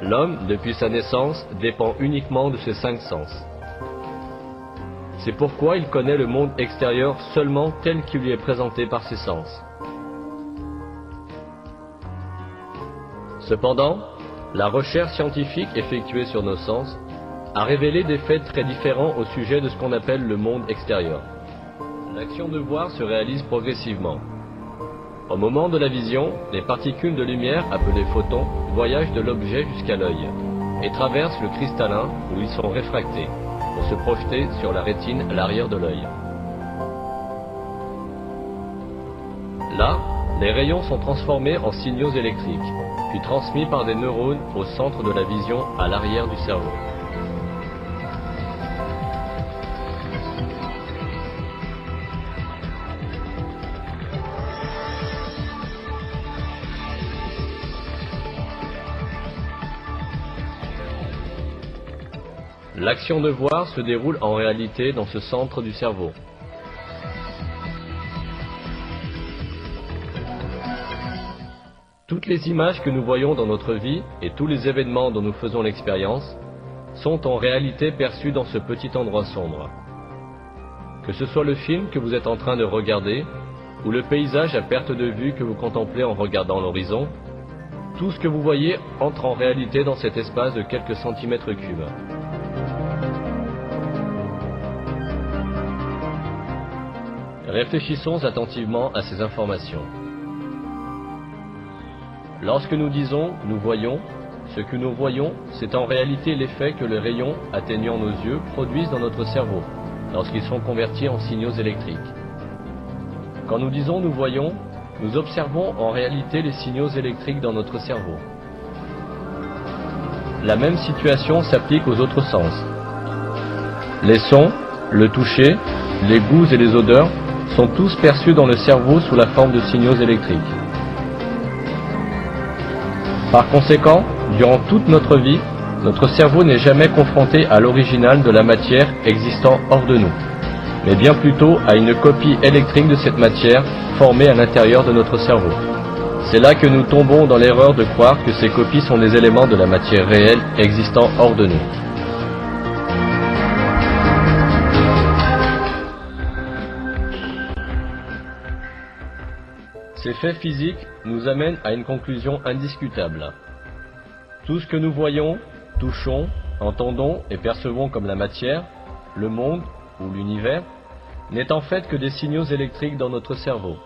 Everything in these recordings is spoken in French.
L'homme, depuis sa naissance, dépend uniquement de ses 5 sens. C'est pourquoi il connaît le monde extérieur seulement tel qu'il lui est présenté par ses sens. Cependant, la recherche scientifique effectuée sur nos sens a révélé des faits très différents au sujet de ce qu'on appelle le monde extérieur. L'action de voir se réalise progressivement. Au moment de la vision, les particules de lumière, appelées photons, voyagent de l'objet jusqu'à l'œil et traversent le cristallin où ils sont réfractés pour se projeter sur la rétine à l'arrière de l'œil. Là, les rayons sont transformés en signaux électriques, puis transmis par des neurones au centre de la vision à l'arrière du cerveau. L'action de voir se déroule en réalité dans ce centre du cerveau. Toutes les images que nous voyons dans notre vie et tous les événements dont nous faisons l'expérience sont en réalité perçus dans ce petit endroit sombre. Que ce soit le film que vous êtes en train de regarder ou le paysage à perte de vue que vous contemplez en regardant l'horizon, tout ce que vous voyez entre en réalité dans cet espace de quelques centimètres cubes. Réfléchissons attentivement à ces informations. Lorsque nous disons « nous voyons », ce que nous voyons, c'est en réalité l'effet que les rayons atteignant nos yeux produisent dans notre cerveau, lorsqu'ils sont convertis en signaux électriques. Quand nous disons « nous voyons », nous observons en réalité les signaux électriques dans notre cerveau. La même situation s'applique aux autres sens. Les sons, le toucher, les goûts et les odeurs sont tous perçus dans le cerveau sous la forme de signaux électriques. Par conséquent, durant toute notre vie, notre cerveau n'est jamais confronté à l'original de la matière existant hors de nous, mais bien plutôt à une copie électrique de cette matière formée à l'intérieur de notre cerveau. C'est là que nous tombons dans l'erreur de croire que ces copies sont des éléments de la matière réelle existant hors de nous. Ces faits physiques nous amènent à une conclusion indiscutable. Tout ce que nous voyons, touchons, entendons et percevons comme la matière, le monde ou l'univers, n'est en fait que des signaux électriques dans notre cerveau.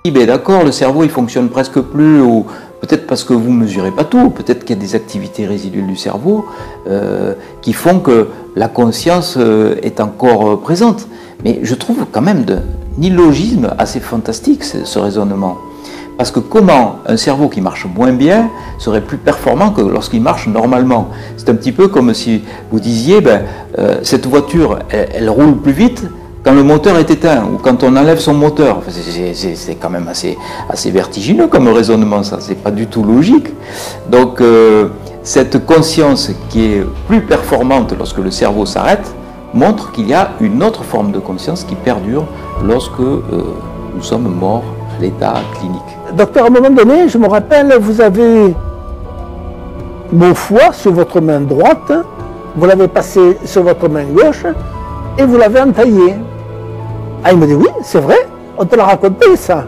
Ben d'accord, le cerveau il fonctionne presque plus, ou peut-être parce que vous ne mesurez pas tout, peut-être qu'il y a des activités résiduelles du cerveau qui font que la conscience est encore présente. Mais je trouve quand même d'un illogisme assez fantastique ce raisonnement. Parce que comment un cerveau qui marche moins bien serait plus performant que lorsqu'il marche normalement? C'est un petit peu comme si vous disiez, cette voiture, elle roule plus vite quand le moteur est éteint ou quand on enlève son moteur. C'est quand même assez vertigineux comme raisonnement, ça, c'est pas du tout logique. Donc cette conscience qui est plus performante lorsque le cerveau s'arrête montre qu'il y a une autre forme de conscience qui perdure lorsque nous sommes morts à l'état clinique. Docteur, à un moment donné, je me rappelle, vous avez mon foie sur votre main droite, vous l'avez passé sur votre main gauche et vous l'avez entaillé. Ah, il me dit, oui, c'est vrai, on te l'a raconté ça.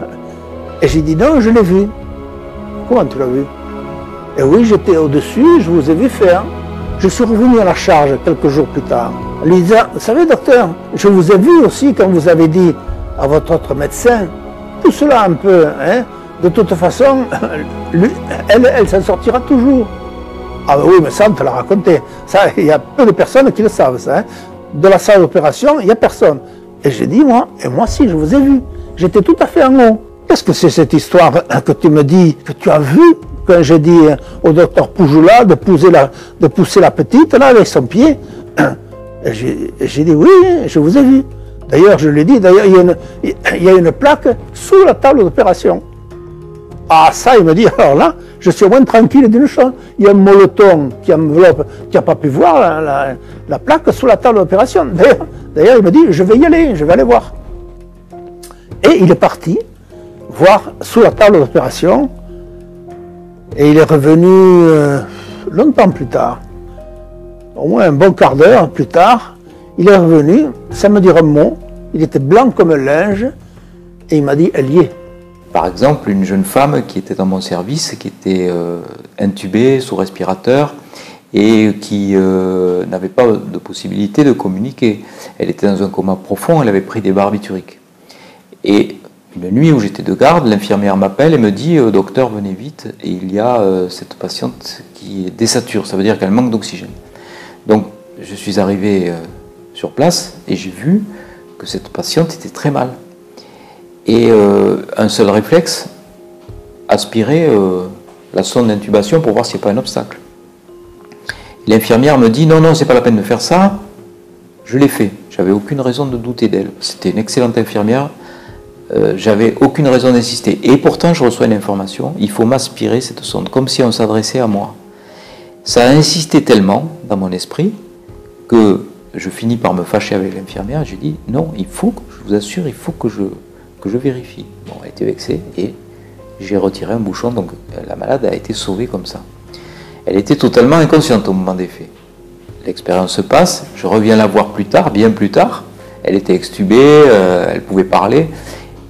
Et j'ai dit, non, je l'ai vu. Comment tu l'as vu? Et oui, j'étais au-dessus, je vous ai vu faire. Je suis revenu à la charge quelques jours plus tard. Elle disait, vous savez, docteur, je vous ai vu aussi quand vous avez dit à votre autre médecin, tout cela un peu, hein, de toute façon, elle s'en sortira toujours. Ah ben oui, mais ça, on te l'a raconté. Ça, il y a peu de personnes qui le savent, ça. Hein. De la salle d'opération, il n'y a personne. Et j'ai dit, moi aussi, je vous ai vu. J'étais tout à fait en haut. Qu'est-ce que c'est cette histoire que tu me dis, que tu as vu quand j'ai dit au docteur Poujoula de pousser la petite, là, avec son pied? Et j'ai dit, oui, je vous ai vu. D'ailleurs, je l'ai dit, d'ailleurs, il y a une plaque sous la table d'opération. Ah, ça, il me dit, alors là, je suis au moins tranquille d'une chose. Il y a un molleton qui enveloppe, qui n'a pas pu voir la plaque sous la table d'opération. D'ailleurs, il me dit, je vais y aller, je vais aller voir. Et il est parti voir sous la table d'opération. Et il est revenu longtemps plus tard, au moins un bon quart d'heure plus tard. Il est revenu, sans me dire un mot. Il était blanc comme un linge. Et il m'a dit, elle y est. Par exemple, une jeune femme qui était dans mon service, qui était intubée sous respirateur et qui n'avait pas de possibilité de communiquer. Elle était dans un coma profond, elle avait pris des barbituriques. Et une nuit où j'étais de garde, l'infirmière m'appelle et me dit « Docteur, venez vite, et il y a cette patiente qui est désature, ça veut dire qu'elle manque d'oxygène. » Donc je suis arrivé sur place et j'ai vu que cette patiente était très mal. Et un seul réflexe, aspirer la sonde d'intubation pour voir s'il n'y a pas un obstacle. L'infirmière me dit non, c'est pas la peine de faire ça. Je l'ai fait. J'avais aucune raison de douter d'elle. C'était une excellente infirmière. J'avais aucune raison d'insister. Et pourtant, je reçois une information. Il faut m'aspirer cette sonde, comme si on s'adressait à moi. Ça a insisté tellement dans mon esprit que je finis par me fâcher avec l'infirmière. J'ai dit non, il faut, je vous assure, il faut que je vérifie. Bon, elle était vexée et j'ai retiré un bouchon, donc la malade a été sauvée comme ça. Elle était totalement inconsciente au moment des faits. L'expérience se passe, je reviens la voir plus tard, bien plus tard. Elle était extubée, elle pouvait parler,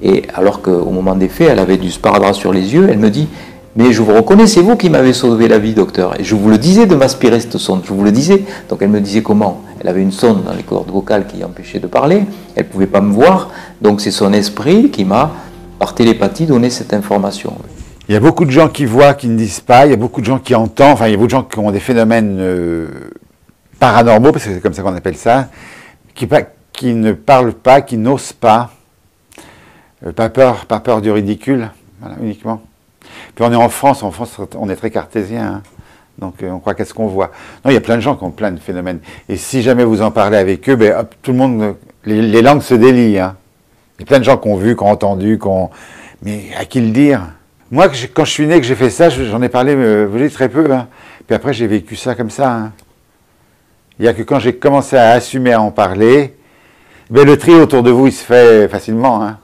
et alors qu'au moment des faits, elle avait du sparadrap sur les yeux, elle me dit « Mais je vous reconnais, c'est vous qui m'avez sauvé la vie, docteur. Et je vous le disais de m'aspirer cette sonde, je vous le disais. » Donc elle me disait comment? Elle avait une sonde dans les cordes vocales qui empêchait de parler, elle ne pouvait pas me voir, donc c'est son esprit qui m'a, par télépathie, donné cette information. Il y a beaucoup de gens qui voient, qui ne disent pas, il y a beaucoup de gens qui entendent, enfin il y a beaucoup de gens qui ont des phénomènes paranormaux, parce que c'est comme ça qu'on appelle ça, qui ne parlent pas, qui n'osent pas, par peur du ridicule, voilà, uniquement. Puis on est en France on est très cartésien, hein. Donc on croit qu'à ce qu'on voit. Non, il y a plein de gens qui ont plein de phénomènes. Et si jamais vous en parlez avec eux, ben, hop, tout le monde, les langues se délient. Hein. Il y a plein de gens qui ont vu, qui ont entendu, mais à qui le dire? Moi, quand je suis né, que j'ai fait ça, j'en ai parlé, vous voyez, très peu. Hein. Puis après, j'ai vécu ça comme ça. Hein. Il n'y a que quand j'ai commencé à assumer à en parler, ben, le tri autour de vous, il se fait facilement. Hein.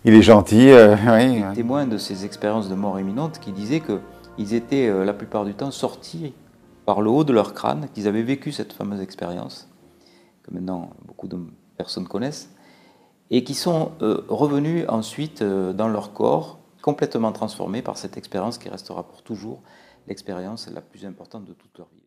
Il est gentil. Oui. Témoin de ces expériences de mort imminente qui disaient qu'ils étaient la plupart du temps sortis par le haut de leur crâne, qu'ils avaient vécu cette fameuse expérience, que maintenant beaucoup de personnes connaissent, et qui sont revenus ensuite dans leur corps, complètement transformés par cette expérience qui restera pour toujours l'expérience la plus importante de toute leur vie.